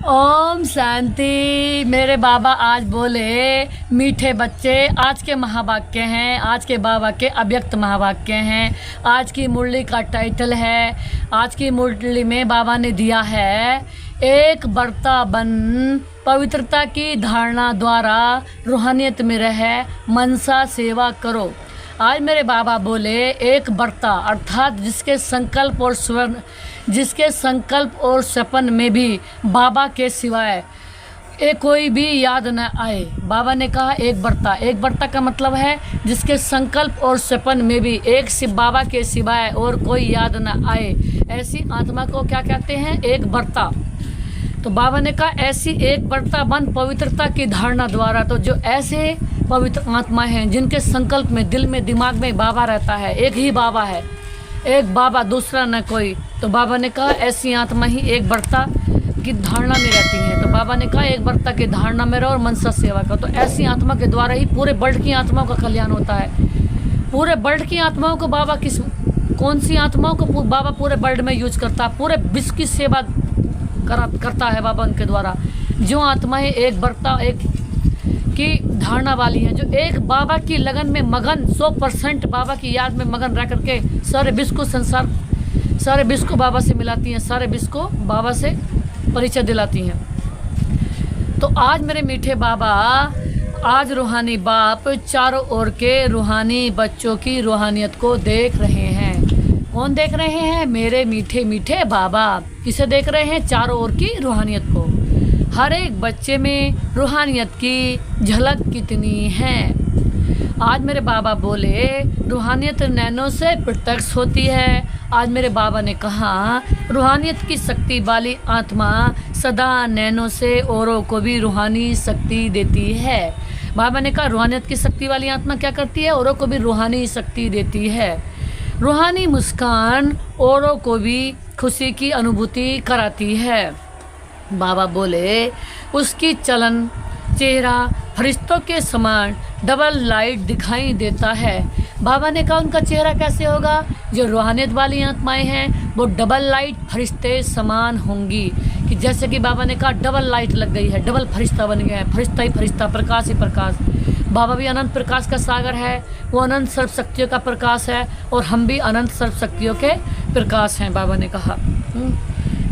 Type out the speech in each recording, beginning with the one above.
ओम शांति। मेरे बाबा आज बोले, मीठे बच्चे, आज के महावाक्य हैं, आज के बाबा के अव्यक्त महावाक्य हैं। आज की मुरली का टाइटल है, आज की मुरली में बाबा ने दिया है, एक बर्ता बन पवित्रता की धारणा द्वारा रूहानियत में रहे, मनसा सेवा करो। आज मेरे बाबा बोले, एक बर्ता अर्थात जिसके संकल्प और सपन में भी बाबा के सिवाय कोई भी याद न आए। बाबा ने कहा एक बर्ता का मतलब है जिसके संकल्प और सपन में भी बाबा के सिवाय और कोई याद न आए, ऐसी आत्मा को क्या कहते हैं? एक बर्ता। तो बाबा ने कहा ऐसी एक बर्ता बन पवित्रता की धारणा द्वारा। तो जो ऐसे पवित्र आत्मा हैं जिनके संकल्प में, दिल में, दिमाग में बाबा रहता है, एक ही बाबा है, एक बाबा, दूसरा न कोई। तो बाबा ने कहा ऐसी आत्मा ही एक बर्ता की धारणा में रहती है। तो बाबा ने कहा एक बर्ता की धारणा में रहो और मनसा सेवा करो। तो ऐसी आत्मा के द्वारा ही पूरे वर्ल्ड की आत्माओं का कल्याण होता है। पूरे वर्ल्ड की आत्माओं को बाबा कौन सी आत्माओं को बाबा पूरे वर्ल्ड में यूज करता है, पूरे विश्व की सेवा करता है बाबा उनके द्वारा। जो आत्माएं एक बर्ता, एक की धारणा वाली हैं, जो एक बाबा की लगन में मगन, 100% बाबा की याद में मगन रह करके सारे विश्व को सारे विश्व को बाबा से मिलाती हैं, सारे विश्व को बाबा से परिचय दिलाती हैं। तो आज मेरे मीठे बाबा, आज रूहानी बाप चारों ओर के रूहानी बच्चों की रूहानियत को देख रहे हैं। कौन देख रहे हैं? मेरे मीठे मीठे बाबा। किसे देख रहे हैं? चारों ओर की रूहानियत को। हर एक बच्चे में रूहानियत की झलक कितनी है। आज मेरे बाबा बोले, रूहानियत नैनों से प्रत्यक्ष होती है। आज मेरे बाबा ने कहा रूहानियत की शक्ति वाली आत्मा सदा नैनों से औरों को भी रूहानी शक्ति देती है। बाबा ने कहा रूहानियत की शक्ति वाली आत्मा क्या करती है? औरों को भी रूहानी शक्ति देती है। रूहानी मुस्कान औरों को भी खुशी की अनुभूति कराती है। बाबा बोले, उसकी चलन चेहरा फरिश्तों के समान डबल लाइट दिखाई देता है। बाबा ने कहा उनका चेहरा कैसे होगा? जो रूहानियत वाली आत्माएं हैं वो डबल लाइट फरिश्ते समान होंगी। कि जैसे कि बाबा ने कहा डबल लाइट लग गई है, डबल फरिश्ता बन गया है, फरिश्ता ही फरिश्ता, प्रकाश ही प्रकाश। बाबा भी अनंत प्रकाश का सागर है, वो अनंत सर्व शक्तियों का प्रकाश है और हम भी अनंत सर्व शक्तियों के प्रकाश हैं। बाबा ने कहा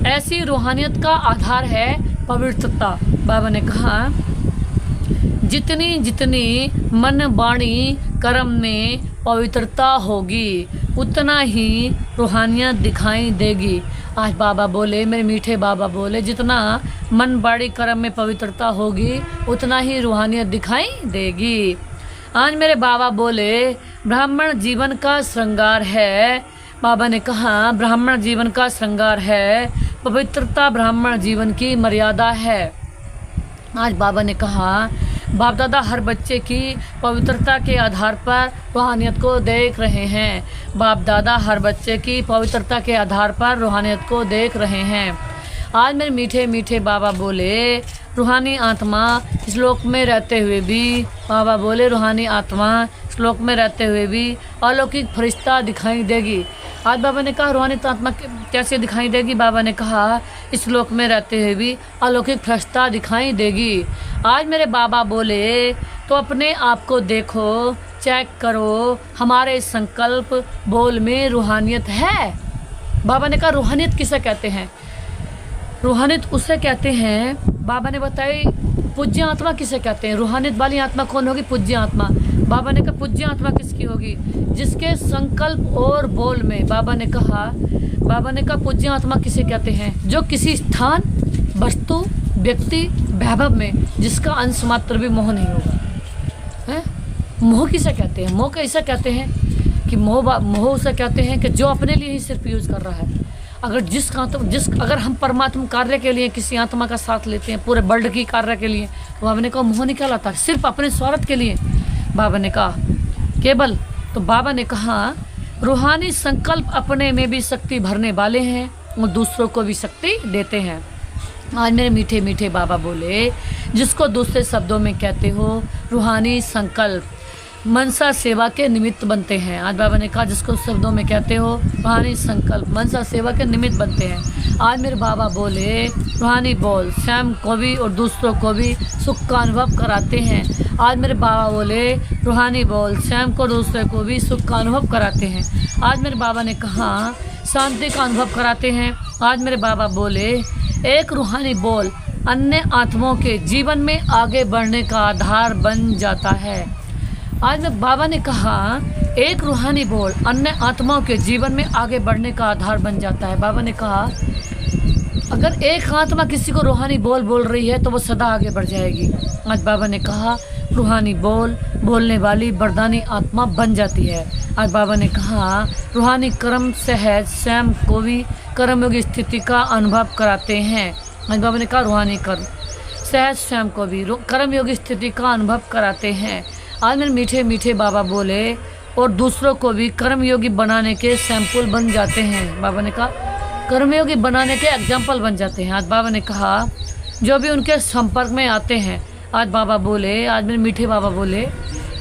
ऐसी रूहानियत का आधार है पवित्रता। बाबा ने कहा जितनी जितनी मन वाणी कर्म में पवित्रता होगी उतना ही रूहानियत दिखाई देगी। आज बाबा बोले, मेरे मीठे बाबा बोले, जितना मन वाणी कर्म में पवित्रता होगी उतना ही रूहानियत दिखाई देगी। आज मेरे बाबा बोले, ब्राह्मण जीवन का श्रृंगार है। बाबा ने कहा ब्राह्मण जीवन का श्रृंगार है, पवित्रता ब्राह्मण जीवन की मर्यादा है। आज बाबा ने कहा बाप दादा हर बच्चे की पवित्रता के आधार पर रूहानियत को देख रहे हैं। बाप दादा हर बच्चे की पवित्रता के आधार पर रूहानियत को देख रहे हैं। आज मेरे मीठे मीठे बाबा बोले, रूहानी आत्मा इस लोक में रहते हुए भी, बाबा बोले रूहानी आत्मा इस लोक में रहते हुए भी अलौकिक फरिश्ता दिखाई देगी। आज बाबा ने कहा रूहानी आत्मा कैसे दिखाई देगी? बाबा ने कहा इस लोक में रहते हुए भी अलौकिक फरिश्ता दिखाई देगी। आज मेरे बाबा बोले, तो अपने आप को देखो, चेक करो, हमारे संकल्प बोल में रूहानियत है। बाबा ने कहा रूहानियत किसे कहते हैं? रूहानियत उसे कहते हैं, बाबा ने बताई पूज्य आत्मा किसे कहते हैं। रूहानियत वाली आत्मा कौन होगी? पूज्य आत्मा। बाबा ने कहा पूज्य आत्मा किसकी होगी? जिसके संकल्प और बोल में, बाबा ने कहा पूज्य आत्मा किसे कहते हैं? जो किसी स्थान, वस्तु, व्यक्ति, वैभव में जिसका अंश मात्र भी मोह नहीं होगा। है मोह किसे कहते हैं? मोह कैसे कहते हैं कि मोह उसे कहते हैं कि जो अपने लिए ही सिर्फ यूज कर रहा है। अगर हम परमात्मा कार्य के लिए किसी आत्मा का साथ लेते हैं, पूरे वर्ल्ड की कार्य के लिए, तो बाबा ने कहा मोह निकल आता है, सिर्फ अपने स्वार्थ के लिए। बाबा ने कहा केवल, तो बाबा ने कहा रूहानी संकल्प अपने में भी शक्ति भरने वाले हैं और दूसरों को भी शक्ति देते हैं। आज मेरे मीठे मीठे बाबा बोले, जिसको दूसरे शब्दों में कहते हो रूहानी संकल्प, मनसा सेवा के निमित्त बनते हैं। आज बाबा ने कहा जिसको शब्दों में कहते हो रूहानी संकल्प मनसा सेवा के निमित्त बनते हैं। आज मेरे बाबा बोले रूहानी बोल स्वयं को भी और दूसरों को भी सुख का अनुभव कराते हैं। आज मेरे बाबा बोले रूहानी बोल स्वयं को दूसरे को भी सुख का अनुभव कराते हैं। आज मेरे बाबा ने कहा शांति का अनुभव कराते हैं। आज मेरे बाबा बोले एक रूहानी बोल अन्य आत्माओं के जीवन में आगे बढ़ने का आधार बन जाता है। आज में बाबा ने कहा एक रूहानी बोल अन्य आत्माओं के जीवन में आगे बढ़ने का आधार बन जाता है। बाबा ने कहा अगर एक आत्मा किसी को रूहानी बोल रही है तो वो सदा आगे बढ़ जाएगी। आज बाबा ने कहा रूहानी बोलने वाली वरदानी आत्मा बन जाती है। आज बाबा ने कहा रूहानी कर्म सहज स्वयं को भी कर्मयोगी स्थिति का अनुभव कराते हैं। आज बाबा ने कहा रूहानी कर्म सहज स्वयं को भी कर्मयोगी स्थिति का अनुभव कराते हैं। आज मेरे मीठे मीठे बाबा बोले और दूसरों को भी कर्मयोगी बनाने के सैंपल बन जाते हैं। बाबा ने कहा कर्मयोगी बनाने के एग्जाम्पल बन जाते हैं। आज बाबा ने कहा जो भी उनके संपर्क में आते हैं, आज बाबा बोले आज मेरे मीठे बाबा बोले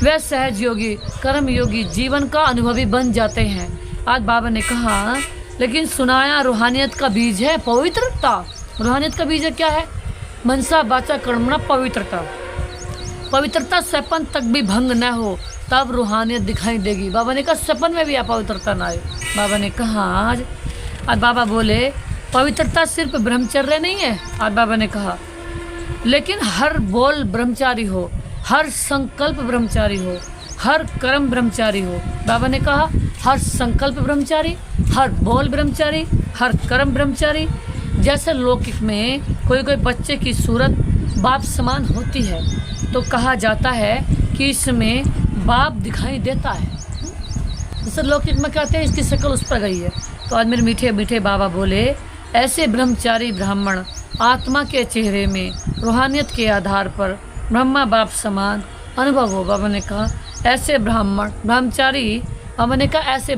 वह सहज योगी कर्मयोगी जीवन का अनुभवी बन जाते हैं। आज बाबा ने कहा लेकिन सुनाया रूहानियत का बीज है पवित्रता। रूहानियत का बीज है क्या है? मनसा वाचा कर्मणा पवित्रता। पवित्रता सपन तक भी भंग न हो तब रूहानियत दिखाई देगी। बाबा ने कहा सपन में भी अपवित्रता ना आए। बाबा ने कहा आज बाबा बोले पवित्रता सिर्फ ब्रह्मचर्य नहीं है। आज बाबा ने कहा लेकिन हर बोल ब्रह्मचारी हो, हर संकल्प ब्रह्मचारी हो, हर कर्म ब्रह्मचारी हो। बाबा ने कहा हर संकल्प ब्रह्मचारी, हर बोल ब्रह्मचारी, हर कर्म ब्रह्मचारी। जैसे लौकिक में कोई कोई बच्चे की सूरत बाप समान होती है तो कहा जाता है कि इसमें बाप दिखाई देता है। जैसे लौकिक में कहते हैं इसकी शक्ल उस पर गई है। तो आज मेरे मीठे मीठे बाबा बोले ऐसे ब्रह्मचारी ब्राह्मण आत्मा के चेहरे में रूहानियत के आधार पर ब्रह्मा बाप समान अनुभव हो। बाबा ने कहा ऐसे ब्रह्मचारी बाबा ने कहा ऐसे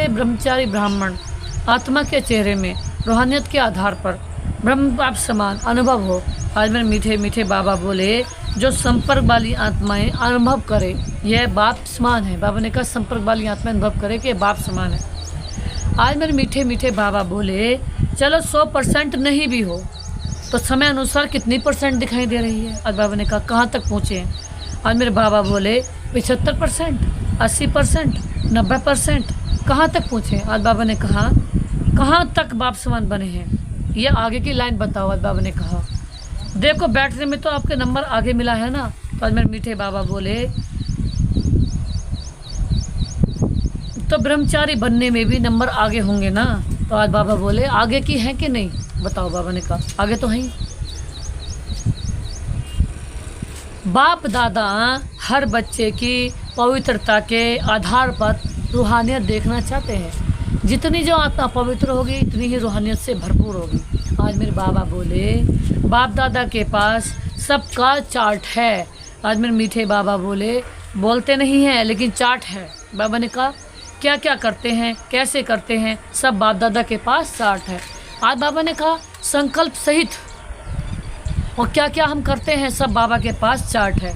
ब्रह्मचारी ब्राह्मण आत्मा के चेहरे में रूहानियत के आधार पर ब्रह्म बाप समान अनुभव हो। आज मेरे मीठे मीठे बाबा बोले जो संपर्क वाली आत्माएं अनुभव करे यह बाप समान है। बाबा ने कहा संपर्क वाली आत्माएं अनुभव करे कि बाप समान है। आज मेरे मीठे मीठे बाबा बोले चलो 100% नहीं भी हो तो समय अनुसार कितनी % दिखाई दे रही है। आज बाबा ने कहा कहाँ तक पहुँचे हैं? आज मेरे बाबा बोले 75%, 80%, 90%। कहाँ तक पहुँचे? आज बाबा ने कहा कहाँ तक बाप समान बने हैं ये आगे की लाइन बताओ। आज बाबा ने कहा देखो बैठने में तो आपके नंबर आगे मिला है ना। तो आज मेरे मीठे बाबा बोले तो ब्रह्मचारी बनने में भी नंबर आगे होंगे ना। तो आज बाबा बोले आगे की है कि नहीं बताओ। बाबा ने कहा आगे तो है ही। बाप दादा हर बच्चे की पवित्रता के आधार पर रूहानियत देखना चाहते हैं। जितनी जो आत्मा पवित्र होगी इतनी ही रूहानियत से भरपूर होगी। आज मेरे बाबा बोले बाप दादा के पास सबका चार्ट है। आज मेरे मीठे बाबा बोले बोलते नहीं हैं लेकिन चार्ट है। बाबा ने कहा क्या क्या करते हैं कैसे करते हैं सब बाप दादा के पास चार्ट है। आज बाबा ने कहा संकल्प सहित और क्या क्या हम करते हैं सब बाबा के पास चार्ट है।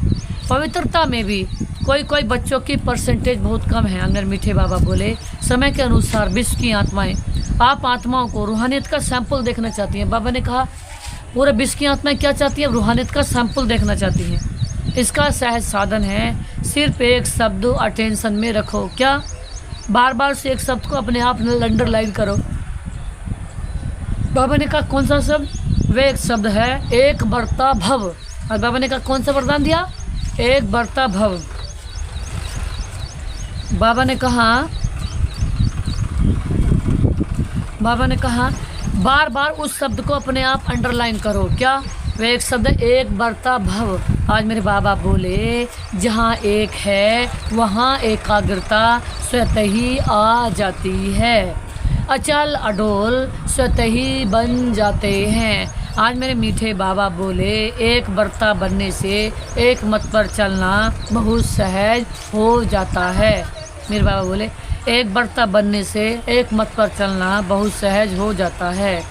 पवित्रता में भी कोई बच्चों की % बहुत कम है। अंदर मीठे बाबा बोले समय के अनुसार विश्व की आत्माएं आप आत्माओं को रूहानियत का सैंपल देखना चाहती हैं। बाबा ने कहा पूरे विश्व की आत्माएं क्या चाहती हैं? रूहानियत का सैंपल देखना चाहती हैं। इसका सहज साधन है सिर्फ एक शब्द अटेंशन में रखो। क्या? बार बार से एक शब्द को अपने आप अंडरलाइन करो। बाबा ने कहा कौन सा शब्द? वे एक शब्द है एक बढ़ता भव। और बाबा ने कहा कौन सा वरदान दिया? एक बढ़ता भव। बाबा ने कहा बार बार उस शब्द को अपने आप अंडरलाइन करो। क्या? वे एक शब्द एक बढ़ता भव। आज मेरे बाबा बोले जहाँ एक है वहाँ एकाग्रता स्वतः ही आ जाती है। अचल अडोल स्वतः ही बन जाते हैं। आज मेरे मीठे बाबा बोले एक बढ़ता बनने से एक मत पर चलना बहुत सहज हो जाता है। मेरे बाबा बोले एक बढ़ता बनने से एक मत पर चलना बहुत सहज हो जाता है।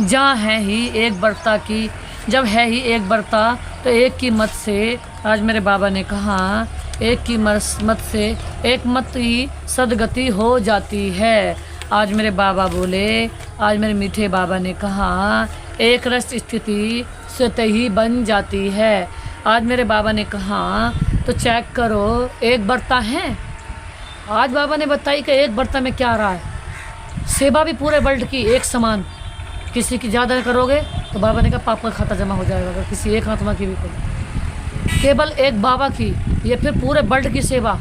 जहाँ है ही एक बढ़ता की जब है ही एक बढ़ता तो एक की मत से। आज मेरे बाबा ने कहा एक की मत से एक मत ही सदगति हो जाती है। आज मेरे बाबा बोले, आज मेरे मीठे बाबा ने कहा, एक रस स्थिति स्वतः ही बन जाती है। आज मेरे बाबा ने कहा तो चेक करो, एक बर्ता है। आज बाबा ने बताई कि एक बर्ता में क्या रहा है। सेवा भी पूरे वर्ल्ड की एक समान, किसी की ज़्यादा करोगे तो बाबा ने कहा पाप का खाता जमा हो जाएगा। अगर किसी एक आत्मा की भी करो, केवल एक बाबा की, ये फिर पूरे वर्ल्ड की सेवा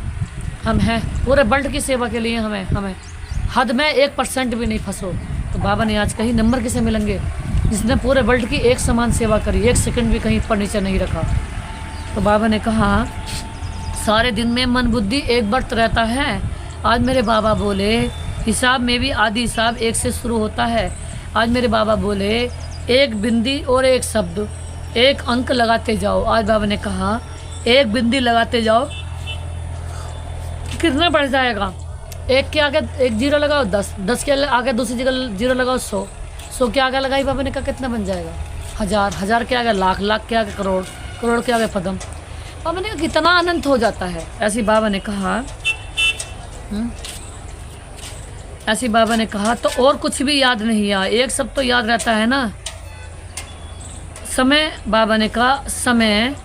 हम हैं, पूरे वर्ल्ड की सेवा के लिए हमें हद में 1% भी नहीं फंसो। तो बाबा ने आज कही नंबर किसे मिलेंगे जिसने पूरे वर्ल्ड की एक समान सेवा करी, 1 सेकंड भी कहीं पर नीचे नहीं रखा। तो बाबा ने कहा सारे दिन में मन बुद्धि एक वर्त रहता है। आज मेरे बाबा बोले हिसाब में भी आदि हिसाब एक से शुरू होता है। आज मेरे बाबा बोले एक बिंदी और एक शब्द, एक अंक लगाते जाओ। आज बाबा ने कहा एक बिंदी लगाते जाओ, कितना बढ़ जाएगा। एक के आगे एक जीरो लगाओ 10, 10 के आगे दूसरी जगह जीरो लगाओ 100, 100 के आगे लगाई बाबा ने कहा कितना बन जाएगा 1000, 1000 के आगे लाख, लाख के आगे करोड़, करोड़ के आगे पदम। बाबा ने कहा कितना अनंत हो जाता है। ऐसी बाबा ने कहा ऐसी बाबा ने कहा तो और कुछ भी याद नहीं आया, एक सब तो याद रहता है ना। समय, बाबा ने कहा समय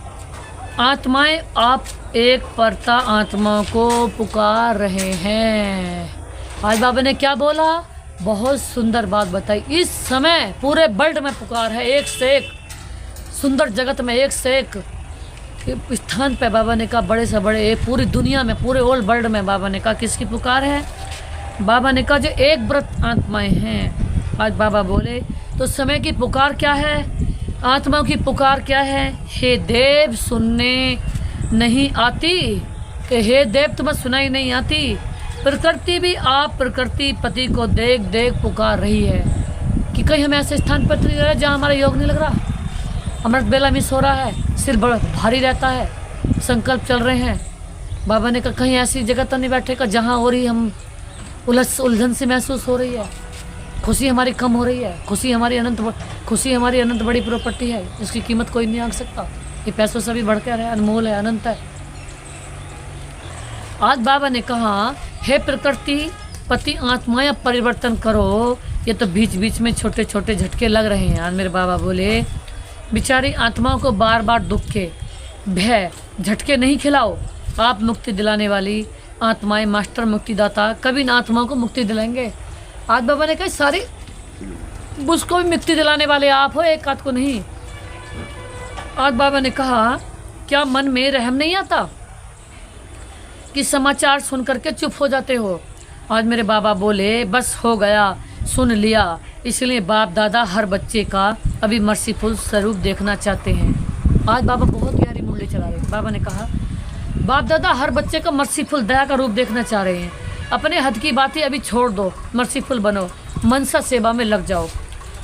आत्माएं आप एक परता आत्मा को पुकार रहे हैं। आज बाबा ने क्या बोला, बहुत सुंदर बात बताई। इस समय पूरे वर्ल्ड में पुकार है, एक से एक सुंदर जगत में एक से एक स्थान पे बाबा ने कहा बड़े से बड़े, एक पूरी दुनिया में, पूरे ओल्ड वर्ल्ड में बाबा ने कहा किसकी पुकार है। बाबा ने कहा जो एक व्रत आत्माएं हैं। आज बाबा बोले तो समय की पुकार क्या है, आत्माओं की पुकार क्या है। हे देव सुनने नहीं आती, कि हे देव तुम्हें सुनाई नहीं आती। प्रकृति भी आप प्रकृति पति को देख देख पुकार रही है कि कहीं हम ऐसे स्थान पर नहीं रहे जहाँ हमारा योग नहीं लग रहा, अमृत बेला मिस हो रहा है, सिर बड़ा भारी रहता है, संकल्प चल रहे हैं। बाबा ने कहा कहीं ऐसी जगह तो नहीं बैठेगा जहाँ और ही हम उलझन से महसूस हो रही है, खुशी हमारी कम हो रही है। खुशी हमारी अनंत बड़ी प्रॉपर्टी है, इसकी कीमत कोई नहीं आंक सकता। ये पैसों से भी बढ़कर है, अनमोल है, अनंत है। आज बाबा ने कहा हे प्रकृति पति आत्माएं परिवर्तन करो। ये तो बीच बीच में छोटे छोटे झटके लग रहे हैं। आज मेरे बाबा बोले बेचारी आत्माओं को बार बार दुख के भय झटके नहीं खिलाओ। आप मुक्ति दिलाने वाली आत्माएं, मास्टर मुक्तिदाता कभी इन आत्माओं को मुक्ति दिलाएंगे। आज बाबा ने कहा सारी उसको भी मुक्ति दिलाने वाले आप हो, एक आध को नहीं। आज बाबा ने कहा क्या मन में रहम नहीं आता कि समाचार सुन करके चुप हो जाते हो। आज मेरे बाबा बोले बस हो गया, सुन लिया, इसलिए बाप दादा हर बच्चे का अभी मर्सीफुल स्वरूप देखना चाहते हैं। आज बाबा बहुत गहरी मुरली चला रहे। बाबा ने कहा बाप दादा हर बच्चे का मर्सीफुल दया का रूप देखना चाह रहे हैं। अपने हद की बातें अभी छोड़ दो, मर्सीफुल बनो, मनसा सेवा में लग जाओ।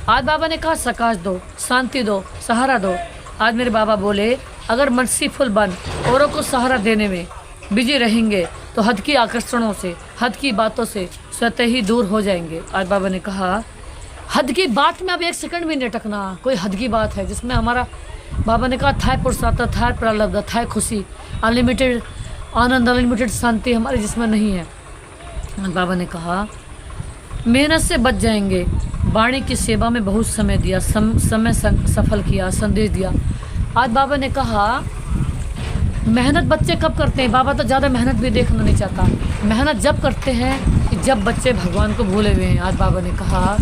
आज बाबा ने कहा सकाश दो, शांति दो, सहारा दो। आज मेरे बाबा बोले अगर मर्सीफुल बन औरों को सहारा देने में बिजी रहेंगे तो हद की आकर्षणों से, हद की बातों से स्वतः ही दूर हो जाएंगे। आज बाबा ने कहा हद की बात में अब 1 सेकंड भी नहीं अटकना। कोई हद की बात है जिसमें हमारा, बाबा ने कहा थाय पुरुषार्थ, थाय प्रारब्ध, थाय खुशी, अनलिमिटेड आनंद, अनलिमिटेड शांति हमारे जिसमें नहीं है। बाबा ने कहा मेहनत से बच जाएंगे। वाणी की सेवा में बहुत समय दिया, समय सफल किया, संदेश दिया। आज बाबा ने कहा मेहनत बच्चे कब करते हैं। बाबा तो ज़्यादा मेहनत भी देखना नहीं चाहता। मेहनत जब करते हैं कि जब बच्चे भगवान को भूले हुए हैं। आज बाबा ने कहा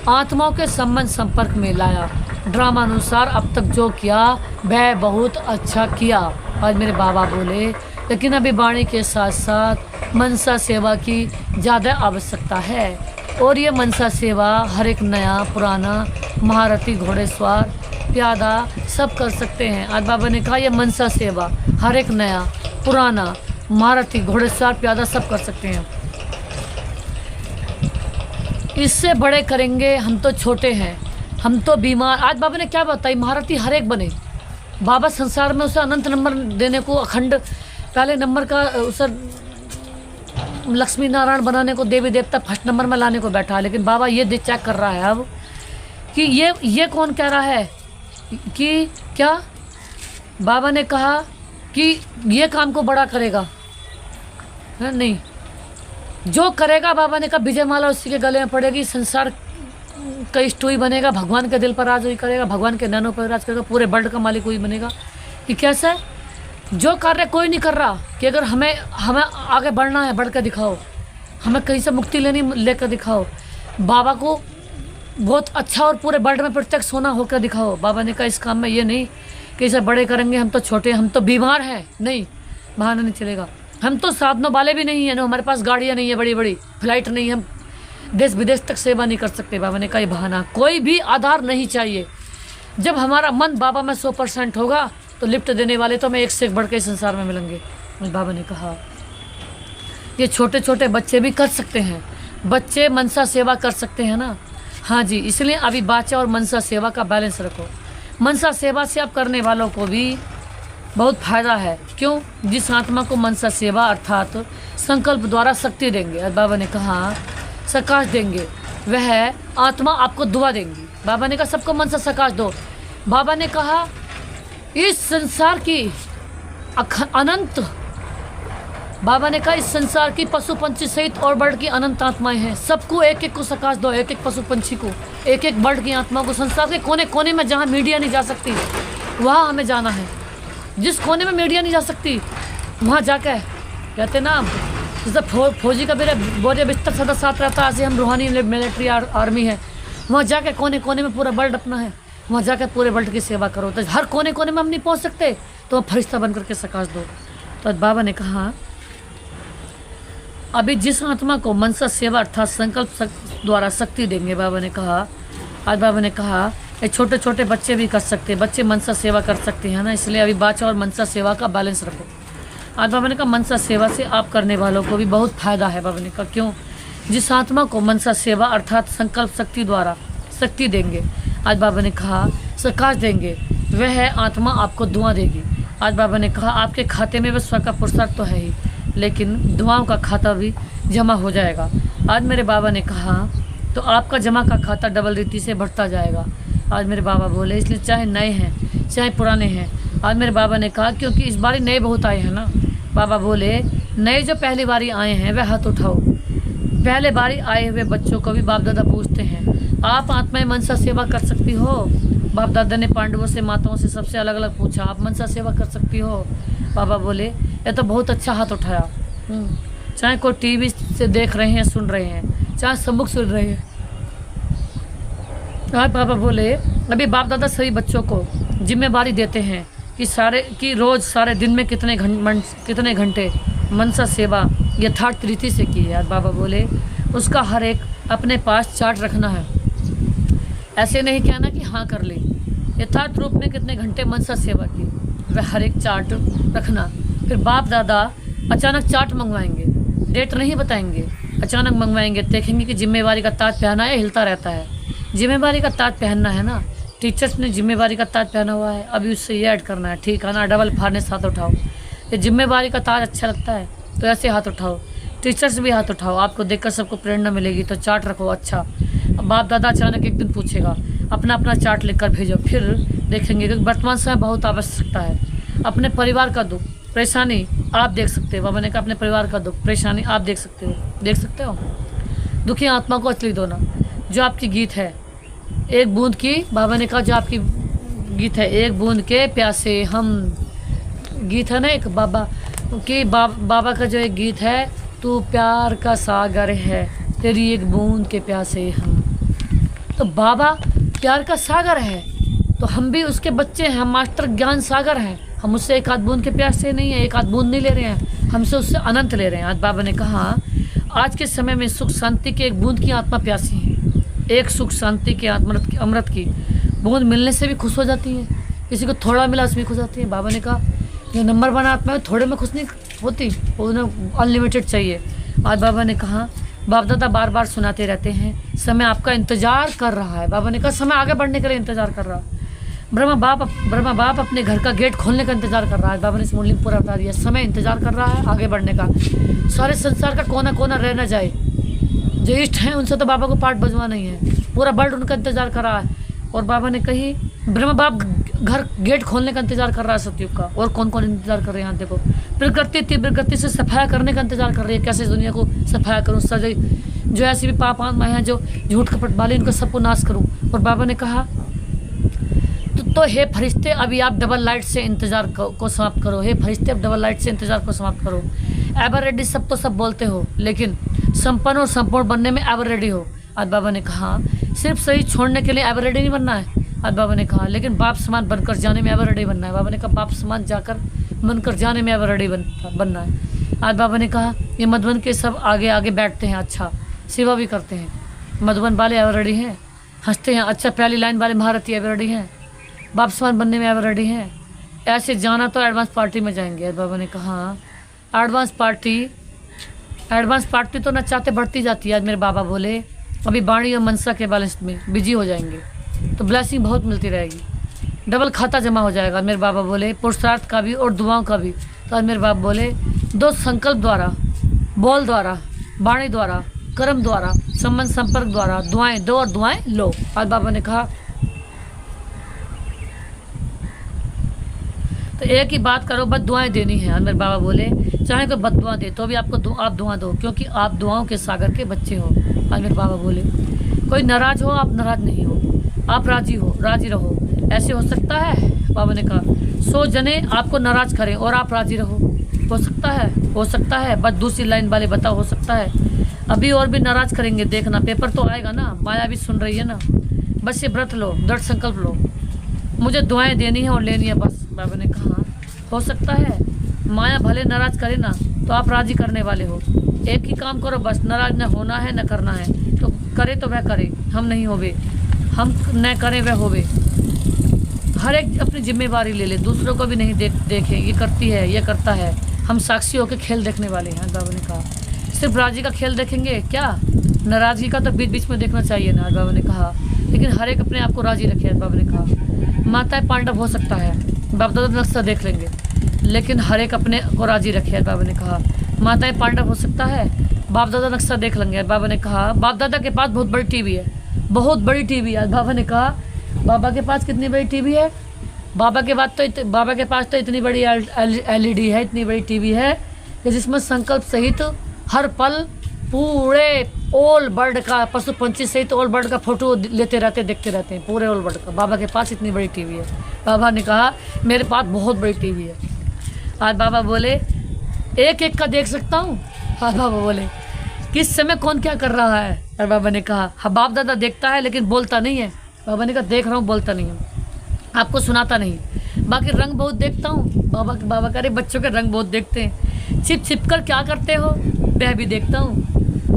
आत्माओं के संबंध संपर्क में लाया, ड्रामा अनुसार अब तक जो किया वह बहुत अच्छा किया। आज मेरे बाबा बोले लेकिन अभी वाणी के साथ साथ मनसा सेवा की ज़्यादा आवश्यकता है। और ये मनसा सेवा हर एक नया पुराना महारथी, घोड़ेसवार, प्यादा सब कर सकते हैं। आज बाबा ने कहा ये मनसा सेवा हर एक नया पुराना महारथी, घोड़ेसवार, प्यादा सब कर सकते हैं। इससे बड़े करेंगे, हम तो छोटे हैं, हम तो बीमार। आज बाबा ने क्या बताई महारथी हर एक बने। बाबा संसार में उसे अनंत नंबर देने को, अखंड पहले नंबर का उसे लक्ष्मी नारायण बनाने को, देवी देवता फर्स्ट नंबर में लाने को बैठा। लेकिन बाबा ये चेक कर रहा है अब कि ये कौन कह रहा है कि क्या। बाबा ने कहा कि ये काम को बड़ा करेगा, है नहीं। जो करेगा बाबा ने कहा विजय माला उसी के गले में पड़ेगी, संसार का स्टोरी बनेगा, भगवान के दिल पर राज वही करेगा, भगवान के नैनों पर राज करेगा, पूरे वर्ल्ड का मालिक वही बनेगा। कि कैसा है, जो कार्य कोई नहीं कर रहा कि अगर हमें आगे बढ़ना है बढ़ कर दिखाओ, हमें कहीं से मुक्ति लेनी लेकर दिखाओ, बाबा को बहुत अच्छा और पूरे वर्ल्ड में प्रत्यक्ष होना होकर दिखाओ। बाबा ने कहा इस काम में ये नहीं कि इसे बड़े करेंगे, हम तो छोटे, हम तो बीमार हैं, नहीं, बहाना नहीं चलेगा। हम तो साधनों वाले भी नहीं है ना, हमारे पास गाड़ियाँ नहीं है, बड़ी बड़ी फ्लाइट नहीं है, हम देश विदेश तक सेवा नहीं कर सकते। बाबा ने कहा ये बहाना, कोई भी आधार नहीं चाहिए। जब हमारा मन बाबा में 100% होगा तो लिफ्ट देने वाले तो हमें एक से एक बढ़ के संसार में मिलेंगे। बाबा ने कहा ये छोटे छोटे बच्चे भी कर सकते हैं, बच्चे मनसा सेवा कर सकते हैं ना। हाँ जी, इसलिए अभी बाचा और मनसा सेवा का बैलेंस रखो। मनसा सेवा से आप करने वालों को भी बहुत फायदा है। क्यों? जिस आत्मा को मनसा सेवा अर्थात संकल्प द्वारा शक्ति देंगे, और बाबा ने कहा सकाश देंगे, वह आत्मा आपको दुआ देंगी। बाबा ने कहा सबको मनसा सकाश दो। बाबा ने कहा इस संसार की अनंत, बाबा ने कहा इस संसार की पशु पंछी सहित और बर्ड की अनंत आत्माएं हैं, सबको एक एक को सकाश दो, एक एक पशु पंछी को, एक एक बर्ड की आत्मा को। संसार के कोने कोने में जहाँ मीडिया नहीं जा सकती वहाँ हमें जाना है। जिस कोने में मीडिया नहीं जा सकती वहाँ जाकर कहते ना, जैसे फौजी का मेरे बोरे बिस्तर सदा साथ रहता है, ऐसे हम रूहानी मिलिट्री आर्मी है। वहाँ जाकर कोने कोने में पूरा वर्ल्ड अपना है, वहाँ जाकर पूरे वर्ल्ड की सेवा करो। तो हर कोने कोने में हम नहीं पहुँच सकते तो फरिश्ता बन करके सकाश दो। तो बाबा ने कहा अभी जिस आत्मा को मनसा सेवा अर्थात संकल्प द्वारा शक्ति देंगे, बाबा ने कहा, आज बाबा ने कहा ये छोटे छोटे बच्चे भी कर सकते हैं, बच्चे मनसा सेवा कर सकते हैं ना। इसलिए अभी बाचा और मनसा सेवा का बैलेंस रखो। आज बाबा ने कहा मनसा सेवा से आप करने वालों को भी बहुत फायदा है। बाबा ने कहा क्यों? जिस आत्मा को मनसा सेवा अर्थात संकल्प शक्ति द्वारा शक्ति देंगे, आज बाबा ने कहा सकाश देंगे, वह आत्मा आपको दुआ देगी। आज बाबा ने कहा आपके खाते में वह स्व का पुरुषार्थ तो है ही, लेकिन दुआओं का खाता भी जमा हो जाएगा। आज मेरे बाबा ने कहा तो आपका जमा का खाता डबल रीति से बढ़ता जाएगा। आज मेरे बाबा बोले, इसलिए चाहे नए हैं चाहे पुराने हैं। आज मेरे बाबा ने कहा क्योंकि इस बारी नए बहुत आए हैं ना। बाबा बोले नए जो पहली बारी आए हैं वह हाथ उठाओ। पहले बारी आए हुए बच्चों को भी बाप दादा पूछते हैं आप आत्माएं मनसा सेवा कर सकती हो? बाप दादा ने पांडवों से माताओं से सबसे अलग अलग पूछा आप मनसा सेवा कर सकती हो? बाबा बोले ये तो बहुत अच्छा हाथ उठाया। चाहे कोई टीवी से देख रहे हैं सुन रहे हैं, चाहे सम्मुख सुन रहे हैं। आज बाबा बोले अभी बाप दादा सभी बच्चों को जिम्मेवारी देते हैं कि रोज़ सारे दिन में कितने घंटे मनसा सेवा यथार्थ रीति से की है। आज बाबा बोले उसका हर एक अपने पास चार्ट रखना है। ऐसे नहीं कहना कि हाँ कर ली, यथार्थ रूप में कितने घंटे मनसा सेवा की वह हर एक चार्ट रखना। फिर बाप दादा अचानक चार्ट मंगवाएंगे, डेट नहीं बताएंगे, अचानक मंगवाएंगे, देखेंगे कि जिम्मेवारी का ताज पहना है, हिलता रहता है। जिम्मेवारी का ताज पहनना है ना, टीचर्स ने जिम्मेवारी का ताज पहना हुआ है, अभी उससे ये ऐड करना है, ठीक है ना। डबल फाड़ने से हाथ उठाओ। ये जिम्मेवारी का ताज अच्छा लगता है तो ऐसे हाथ उठाओ। टीचर्स भी हाथ उठाओ, आपको देखकर सबको प्रेरणा मिलेगी। तो चार्ट रखो अच्छा। अब बाप दादा अचानक एक दिन पूछेगा, अपना अपना चार्ट लिखकर भेजो। फिर देखेंगे कि वर्तमान समय बहुत आवश्यकता है। अपने परिवार का दुख परेशानी आप देख सकते हो। बाबा ने कहा अपने परिवार का दुख परेशानी आप देख सकते हो। दुखी आत्मा को असली दो ना। जो आपकी गीत है एक बूंद की, बाबा ने कहा जो आपकी गीत है एक बूंद के प्यासे हम, गीत है ना एक बाबा की, बाबा का जो एक गीत है, तू प्यार का सागर है तेरी एक बूंद के प्यासे हम। तो बाबा प्यार का सागर है तो हम भी उसके बच्चे हैं, हम मास्टर ज्ञान सागर हैं। हम उससे एक आध बूंद के प्यासे नहीं है, एक आध बूंद नहीं ले रहे हैं, हमसे उससे अनंत ले रहे हैं। आज बाबा ने कहा आज के समय में सुख शांति के एक बूंद की आत्मा प्यासी है। एक सुख शांति के अमृत की बूंद मिलने से भी खुश हो जाती है। किसी को थोड़ा मिला उसमें खुश होती है। बाबा ने कहा ये नंबर वन आत्मा है, थोड़े में खुश नहीं होती, उन्हें अनलिमिटेड चाहिए। आज बाबा ने कहा बाप दादा बार बार सुनाते रहते हैं समय आपका इंतजार कर रहा है। बाबा ने कहा समय आगे बढ़ने के लिए इंतजार कर रहा है। ब्रह्मा बाप अपने घर का गेट खोलने का इंतजार कर रहा है। बाबा ने इस मुरली में पूरा बता दिया, समय इंतजार कर रहा है आगे बढ़ने का। सारे संसार का कोना कोना रह न जाए, जो इष्ट हैं उनसे तो बाबा को पाठ बजवा नहीं है, पूरा वर्ल्ड उनका इंतजार कर रहा है। और बाबा ने कही ब्रह्मा बाप घर गेट खोलने का इंतजार कर रहा है सतयुग का। और कौन कौन इंतजार कर रहे हैं यहाँ देखो। प्रकृति थी, प्रकृति से सफाया करने का इंतजार कर रही है, कैसे दुनिया को सफाया करूँ, सजे जो ऐसी भी पाप आत्माएं हैं जो झूठ कपट वाले, इनको सबको नाश करूँ। और बाबा ने कहा तो हे फरिश्ते अभी आप डबल लाइट से इंतजार को समाप्त करो। हे फरिश्ते अब डबल लाइट से इंतजार को समाप्त करो। एवर रेडी सब तो सब बोलते हो, लेकिन संपन्न और संपूर्ण बनने में एवर रेडी हो। आज बाबा ने कहा सिर्फ सही छोड़ने के लिए एवर रेडी नहीं बनना है। आज बाबा ने कहा लेकिन बाप समान बनकर जाने में एवर रेडी बनना है। बाबा ने कहा बाप समान जाकर बनकर जाने में एवर रेडी बनना है। आज बाबा ने कहा ये मधुबन के सब आगे आगे बैठते हैं, अच्छा सेवा भी करते हैं, मधुबन वाले एवर रेडी हैं, हंसते हैं, अच्छा पहली लाइन वाले महारथी एवर रेडी हैं, बाप समान बनने में एवर रेडी हैं। ऐसे जाना तो एडवांस पार्टी में जाएंगे। आज बाबा ने कहा एडवांस पार्टी तो न चाहते बढ़ती जाती है। आज मेरे बाबा बोले अभी बाणी और मनसा के बैलेंस में बिजी हो जाएंगे तो ब्लेसिंग बहुत मिलती रहेगी, डबल खाता जमा हो जाएगा। मेरे बाबा बोले पुरुषार्थ का भी और दुआओं का भी। तो आज मेरे बाबा बोले दो संकल्प द्वारा, बोल द्वारा, बाणी द्वारा, कर्म द्वारा, संबंध संपर्क द्वारा दुआएं दो और दुआएं लो। आज बाबा ने कहा तो एक ही बात करो, बस दुआएं देनी है। और मेरे बाबा बोले चाहे कोई बददुआ दे तो भी आप दुआ दो, क्योंकि आप दुआओं के सागर के बच्चे हो। आज मेरे बाबा बोले कोई नाराज हो आप नाराज नहीं हो, आप राजी रहो। ऐसे हो सकता है? बाबा ने कहा 100 जने आपको नाराज करें और आप राजी रहो, हो सकता है। बस दूसरी लाइन वाले बताओ, हो सकता है? अभी और भी नाराज करेंगे, देखना पेपर तो आएगा ना, माया भी सुन रही है ना। बस ये व्रत लो, दृढ़ संकल्प लो, मुझे दुआएं देनी है और लेनी है बस। बाबा ने कहा हो सकता है माया भले नाराज करे ना तो आप राजी करने वाले हो। एक ही काम करो बस, नाराज न होना है न करना है, तो करे तो वह करे, हम नहीं होवे, हम न करें वह होवे। हर एक अपनी जिम्मेवारी ले ले, दूसरों को भी नहीं देखें ये करती है ये करता है, हम साक्षी होकर खेल देखने वाले हैं। बाबा ने कहा सिर्फ राजी का खेल देखेंगे क्या, नाराजगी का तो बीच बीच में देखना चाहिए ना। बाबा ने कहा लेकिन हर एक अपने आप को राजी रखे। बाबा ने कहा माताएं पांडव हो सकता है, बाप दादा नक्शा देख लेंगे, लेकिन हर एक अपने को राजी रखे। बाबा ने कहा माताएं पांडव हो सकता है, बाप दादा नक्शा देख लेंगे। बाबा ने कहा बाप दादा के पास बहुत बड़ी टीवी है, बहुत बड़ी टीवी है। बाबा ने कहा बाबा के पास कितनी बड़ी टीवी है? बाबा के पास तो इतनी बड़ी LED है, इतनी बड़ी टीवी है कि जिसमें संकल्प सहित हर पल पूरे ओल बर्ड का, पशु पंछी सहित ओल बर्ड का फोटो लेते रहते, देखते रहते हैं, पूरे ओल बर्ड का। बाबा के पास इतनी बड़ी टीवी है। बाबा ने कहा मेरे पास बहुत बड़ी टीवी है। आज बाबा बोले एक एक का देख सकता हूँ। आज बाबा बोले किस समय कौन क्या कर रहा है? और बाबा ने कहा हाँ बाप दादा देखता है लेकिन बोलता नहीं है। बाबा ने कहा देख रहा हूँ, बोलता नहीं हूँ, आपको सुनाता नहीं, बाकी रंग बहुत देखता हूँ। बाबा कह रहे बच्चों के रंग बहुत देखते हैं, छिप कर क्या करते हो वह भी देखता हूँ।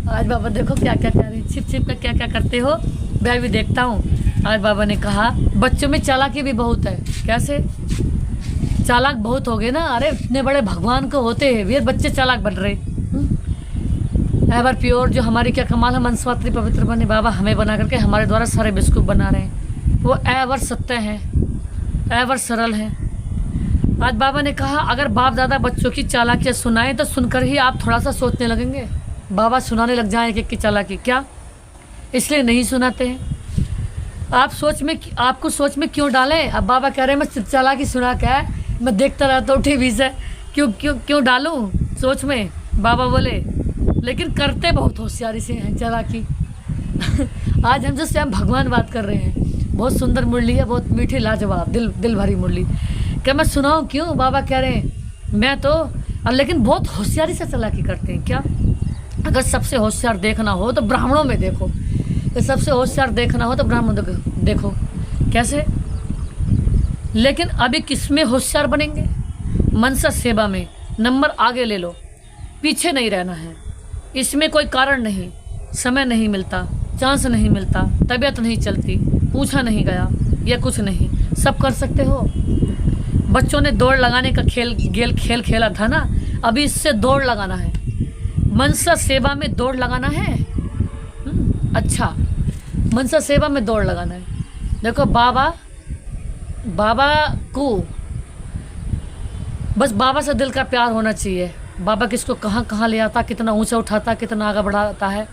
आज बाबा देखो क्या क्या कह रहे हैं, छिप कर क्या क्या करते हो वह भी देखता हूँ। आज बाबा ने कहा बच्चों में चालाकी भी बहुत है। कैसे चालाक बहुत हो गए ना, अरे इतने बड़े भगवान को होते हैं वीर, बच्चे चालाक बन रहे। एवर प्योर जो हमारी क्या कमाल है, मनस्वात्री पवित्र बने बाबा हमें बना करके हमारे द्वारा सारे बिस्कुट बना रहे हैं। वो एवर सत्य हैं, एवर सरल हैं। आज बाबा ने कहा अगर बाप दादा बच्चों की चालाकियाँ सुनाएं तो सुनकर ही आप थोड़ा सा सोचने लगेंगे। बाबा सुनाने लग जाएं एक एक की चालाकी, क्या इसलिए नहीं सुनाते हैं? आपको सोच में क्यों डालें? अब बाबा कह रहे हैं मैं चालाकी सुना क्या है, मैं देखता रहता हूँ टीवी से, क्यों डालूं सोच में? बाबा बोले लेकिन करते बहुत होशियारी से हैं चालाकी। आज हमसे स्वयं भगवान बात कर रहे हैं, बहुत सुंदर मुरली है, बहुत मीठी लाजवाब दिल भरी मुरली। क्या मैं सुनाऊं क्यों? बाबा कह रहे हैं मैं तो, लेकिन बहुत होशियारी से चालाकी करते हैं। क्या अगर सबसे होशियार देखना हो तो ब्राह्मणों में देखो, सबसे होशियार देखना हो तो ब्राह्मणों देखो कैसे। लेकिन अभी किस में होशियार बनेंगे? मनसा सेवा में नंबर आगे ले लो, पीछे नहीं रहना है। इसमें कोई कारण नहीं, समय नहीं मिलता, चांस नहीं मिलता, तबीयत नहीं चलती, पूछा नहीं गया, या कुछ नहीं, सब कर सकते हो। बच्चों ने दौड़ लगाने का खेल खेला था ना, अभी इससे दौड़ लगाना है। मनसा सेवा में दौड़ लगाना है। अच्छा, मनसा सेवा में दौड़ लगाना है। देखो बाबा को बस बाबा से दिल का प्यार होना चाहिए। बाबा किसको कहाँ कहाँ ले आता, कितना ऊंचा उठाता, कितना आगे बढ़ाता है,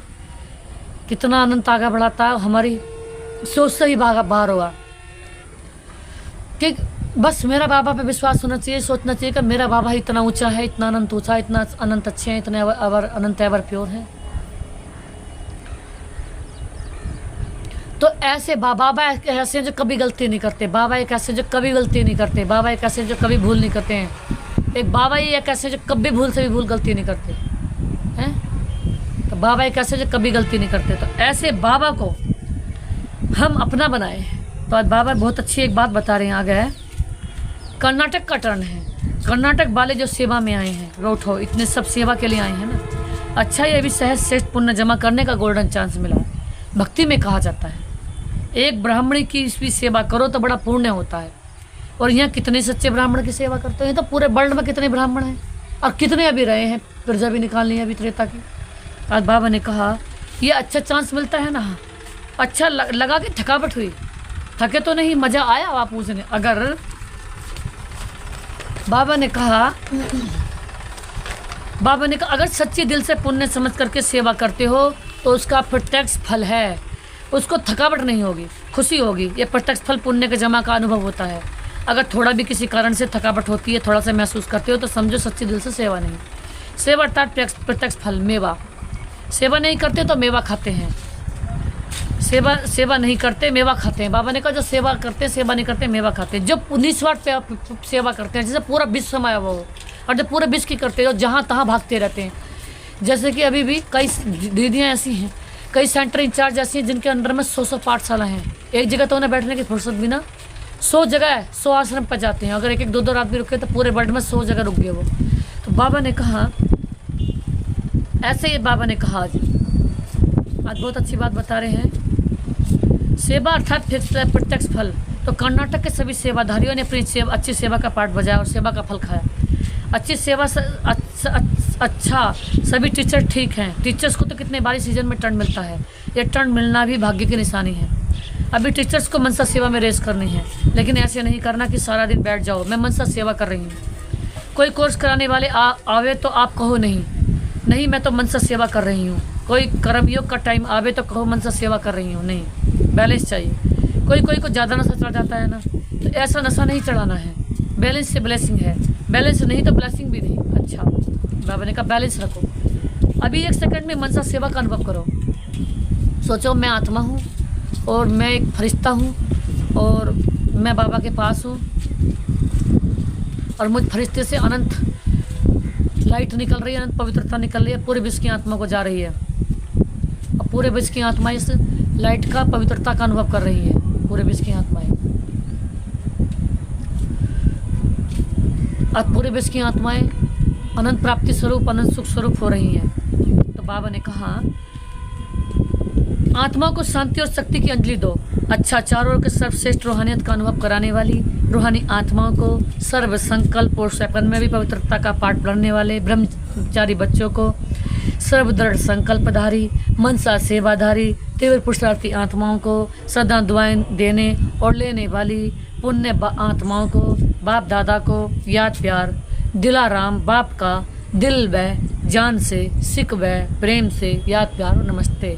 कितना आनंद आगे बढ़ाता है, हमारी सोच से ही बाहर होगा। कि बस मेरा बाबा पे विश्वास होना चाहिए, सोचना चाहिए कि मेरा बाबा ही इतना ऊंचा है, इतना अनंत ऊंचा है, इतना अनंत अच्छे हैं, इतने अनंत एवर प्योर हैं। तो ऐसे बाबा एक ऐसे हैं जो कभी गलती नहीं करते, बाबा एक ऐसे जो कभी गलती नहीं करते, बाबा एक ऐसे जो कभी भूल नहीं करते हैं। एक बाबा ही एक ऐसे जो कभी भूल से भी भूल गलती नहीं करते हैं। तो बाबा एक ऐसे जो कभी गलती नहीं करते। तो ऐसे बाबा को हम अपना बनाए। तो आज बाबा बहुत अच्छी एक बात बता रहे हैं। आगे है कर्नाटक का टर्न है। कर्नाटक वाले जो सेवा में आए हैं, वे उठो, इतने सब सेवा के लिए आए हैं ना। अच्छा, ये भी सहज श्रेष्ठ पुण्य जमा करने का गोल्डन चांस मिला है। भक्ति में कहा जाता है एक ब्राह्मण की भी सेवा करो तो बड़ा पुण्य होता है। और यहाँ कितने सच्चे ब्राह्मण की सेवा करते हैं। तो पूरे वर्ल्ड में कितने ब्राह्मण हैं और कितने अभी रहे हैं, प्रजा भी निकालनी है अभी त्रेता की। आज बाबा ने कहा ये अच्छा चांस मिलता है ना, अच्छा लगा कि थकावट हुई, थके तो नहीं, मज़ा आया आप पूछने। अगर बाबा ने कहा अगर सच्चे दिल से पुण्य समझ करके सेवा करते हो तो उसका प्रत्यक्ष फल है, उसको थकावट नहीं होगी, खुशी होगी। ये प्रत्यक्ष फल पुण्य के जमा का अनुभव होता है। अगर थोड़ा भी किसी कारण से थकावट होती है, थोड़ा सा महसूस करते हो, तो समझो सच्चे दिल से सेवा नहीं। सेवा अर्थात प्रत्यक्ष फल, मेवा। सेवा नहीं करते तो मेवा खाते हैं, सेवा नहीं करते मेवा खाते हैं। बाबा ने कहा जो सेवा करते हैं, सेवा नहीं करते मेवा खाते हैं। जो निस्वार्थ पे आप सेवा करते हैं, जैसे पूरा विश्व समाया हुआ हो, और जब पूरे विश्व की करते हो जहाँ तहाँ भागते रहते हैं। जैसे कि अभी भी कई दीदियाँ ऐसी हैं, कई सेंटर इंचार्ज ऐसी हैं जिनके अंडर में 100 पाठशाला हैं। एक जगह तो उन्हें बैठने की फुर्सत भी ना, 100 जगह 100 आश्रम पर जाते हैं। अगर एक 2 रात भी रुके तो पूरे वर्ल्ड में 100 जगह रुक गए वो। तो बाबा ने कहा ऐसे ही, बाबा ने कहा आज बहुत अच्छी बात बता रहे हैं। सेवा अर्थात प्रत्यक्ष फल। तो कर्नाटक के सभी सेवाधारियों ने अपनी अच्छी सेवा का पाठ बजाया और सेवा का फल खाया। अच्छी सेवा अच्छा, सभी टीचर ठीक हैं। टीचर्स को तो कितने बारी सीजन में टर्न मिलता है, ये टर्न मिलना भी भाग्य की निशानी है। अभी टीचर्स को मनसा सेवा में रेस करनी है, लेकिन ऐसे नहीं करना कि सारा दिन बैठ जाओ मैं मनसा सेवा कर रही हूँ। कोई कोर्स कराने वाले आवे तो आप कहो नहीं मैं तो मनसा सेवा कर रही हूँ। कोई कर्मयोग का टाइम आवे तो कहो मनसा सेवा कर रही हूँ, नहीं, बैलेंस चाहिए। कोई को ज़्यादा नशा चढ़ जाता है ना, तो ऐसा नशा नहीं चढ़ाना है। बैलेंस से ब्लेसिंग है, बैलेंस नहीं तो ब्लेसिंग भी नहीं। अच्छा, बाबा ने कहा बैलेंस रखो। अभी 1 सेकंड में मनसा सेवा का अनुभव करो। सोचो मैं आत्मा हूँ और मैं एक फरिश्ता हूँ और मैं बाबा के पास हूँ और मुझ फरिश्ते से अनंत लाइट निकल रही है, अनंत पवित्रता निकल रही है, पूरे विश्व की आत्मा को जा रही है। और पूरे विश्व की आत्मा इस लाइट का, पवित्रता का अनुभव कर रही है, पूरे विश्व की आत्माएं। आज पूरे विश्व की आत्माएं अनंत प्राप्ति स्वरूप, अनंत सुख स्वरूप हो रही हैं। तो बाबा ने कहा आत्मा को शांति और शक्ति की अंजलि दो। अच्छा, चारों ओर के सर्वश्रेष्ठ रूहानियत का अनुभव कराने वाली रूहानी आत्माओं को, सर्व संकल्प और सपन में भी पवित्रता का पाठ पढ़ने वाले ब्रह्मचारी बच्चों को, सर्वदृढ़ संकल्पधारी मनसा सेवाधारी तीव्र पुरुषार्थी आत्माओं को, सदा दुआएं देने और लेने वाली पुण्य आत्माओं को, बाप दादा को याद प्यार, दिलाराम बाप का दिल व जान से, सिख व प्रेम से याद प्यार और नमस्ते।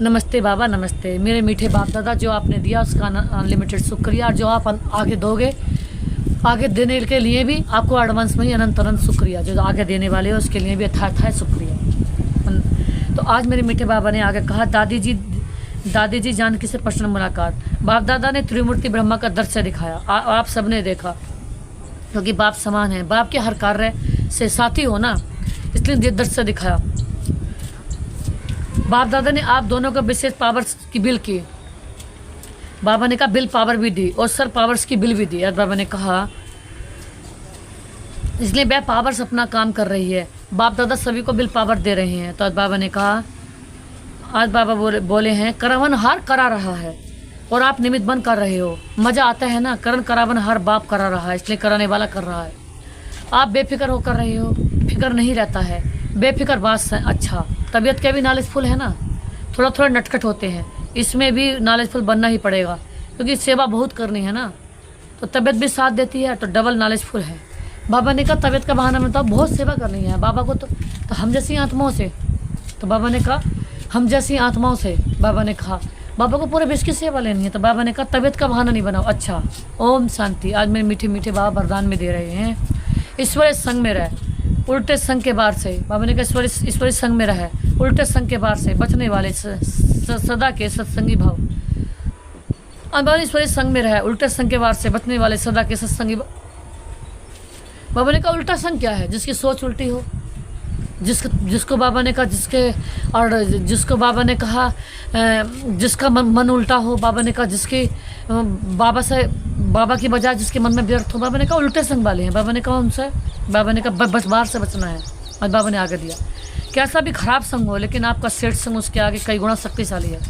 नमस्ते बाबा, नमस्ते मेरे मीठे बाप दादा, जो आपने दिया उसका अनलिमिटेड शुक्रिया। और जो आप आगे दोगे, आगे देने के लिए भी आपको एडवांस में ही अनंत अनंत शुक्रिया। जो आगे देने वाले हो उसके लिए भी अथाह शुक्रिया। तो आज मेरे मीठे बाबा ने आगे कहा दादी जी जानकी से पर्सनल मुलाकात। बाप दादा ने त्रिमूर्ति ब्रह्मा का दृश्य दिखाया। आप सबने देखा, क्योंकि बाप समान है, बाप के हर कार्य से साथी हो ना, इसलिए दृश्य दिखाया। बाप दादा ने आप दोनों को विशेष पावर्स की बिल की। बाबा ने कहा बिल पावर भी दी और सर पावर्स की बिल भी दी। आज बाबा ने कहा इसलिए वह पावर्स अपना काम कर रही है, बाप दादा सभी को बिल पावर दे रहे हैं। तो आज बाबा ने कहा, आज बाबा बोले हैं करावन हार करा रहा है और आप निमित्त बन कर रहे हो। मज़ा आता है ना, करण करावन हार बाप करा रहा है, इसलिए कराने वाला कर रहा है। आप बेफिक्र होकर रहे हो, फिक्र नहीं रहता है, बेफिक्र बात। अच्छा, तबीयत के भी नॉलेजफुल है ना, थोड़ा नटखट होते हैं, इसमें भी नॉलेजफुल बनना ही पड़ेगा, क्योंकि सेवा बहुत करनी है ना, तो तबीयत भी साथ देती है, तो डबल नॉलेजफुल है। बाबा ने कहा तबीयत का बहाना में तो बहुत सेवा करनी है बाबा को, तो हम जैसी आत्माओं से। तो बाबा ने कहा हम जैसी आत्माओं से, बाबा ने कहा बाबा को पूरे विश्व की सेवा लेनी है। तो बाबा ने कहा तबीयत का बहाना नहीं बनाओ। अच्छा, ओम शांति। आज मेरे मीठे मीठे बाबा वरदान में दे रहे हैं, ईश्वरीय संग में रहे, उल्टे संग के बार से। बाबा ने कहा ईश्वरीय संग में रहे, उल्टे संग के बार से बचने वाले सदा के सत्संगी भाव। बाबा ने ईश्वरीय संग में रहे, उल्टे संग के बार से बचने वाले सदा के सत्संगी भाव। बाबा ने कहा उल्टा संग क्या है? जिसकी सोच उल्टी हो, जिसको बाबा ने कहा जिसको बाबा ने कहा जिसका मन उल्टा हो। बाबा ने कहा जिसकी बाबा की बजाय जिसके मन में व्यर्थ हो। बाबा ने कहा उल्टे संग वाले हैं। बाबा ने कहा उनसे, बाबा ने कहा बस बाहर से बचना है। और बाबा ने आगे दिया, कैसा भी खराब संग हो लेकिन आपका श्रेष्ठ संग उसके आगे कई गुना शक्तिशाली है।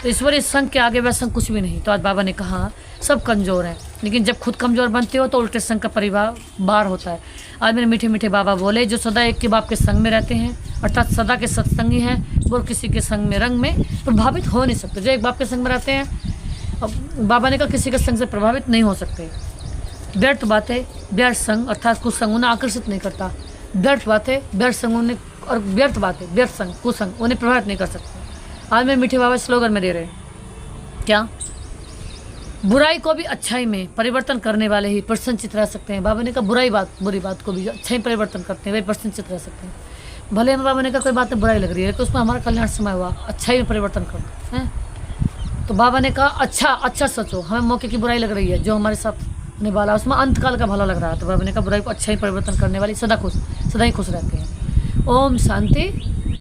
तो ईश्वरीय संग के आगे वह संग कुछ भी नहीं। तो आज बाबा ने कहा सब कमज़ोर हैं, लेकिन जब खुद कमज़ोर बनते हो तो उल्टे संग का परिवार बार होता है। आज मेरे मीठे मीठे बाबा बोले जो सदा एक के बाप के संग में रहते हैं, अर्थात सदा के सत्संगी हैं, वो किसी के संग में रंग में प्रभावित हो नहीं सकते। जो एक बाप के संग में रहते हैं, अब बाबा ने कहा किसी के संग से प्रभावित नहीं हो सकते। व्यर्थ बातें, व्यर्थ संग अर्थात कुसंग उन्हें आकर्षित नहीं करता। व्यर्थ बातें, व्यर्थ संग उन्हें, और व्यर्थ बातें, व्यर्थ संग, कुसंग उन्हें प्रभावित नहीं कर सकते। आज मेरे मीठे बाबा स्लोगन में दे रहे हैं क्या? बुराई को भी अच्छाई में परिवर्तन करने वाले ही प्रसन्नचित रह सकते हैं। बाबा ने कहा बुरी बात को भी अच्छाई परिवर्तन करते हैं, वे प्रसन्नचित रह सकते हैं। भले हमें बाबा ने कहा कोई बात बुराई लग रही है तो उसमें हमारा कल्याण समय हुआ, अच्छाई में परिवर्तन करते हैं। तो बाबा ने कहा अच्छा सोचो, हमें मौके की बुराई लग रही है, जो हमारे साथ होने वाला उसमें अंतकाल का भला लग रहा है। तो बाबा ने कहा बुराई को अच्छाई परिवर्तन करने वाली सदा ही खुश रहते हैं। ओम शांति।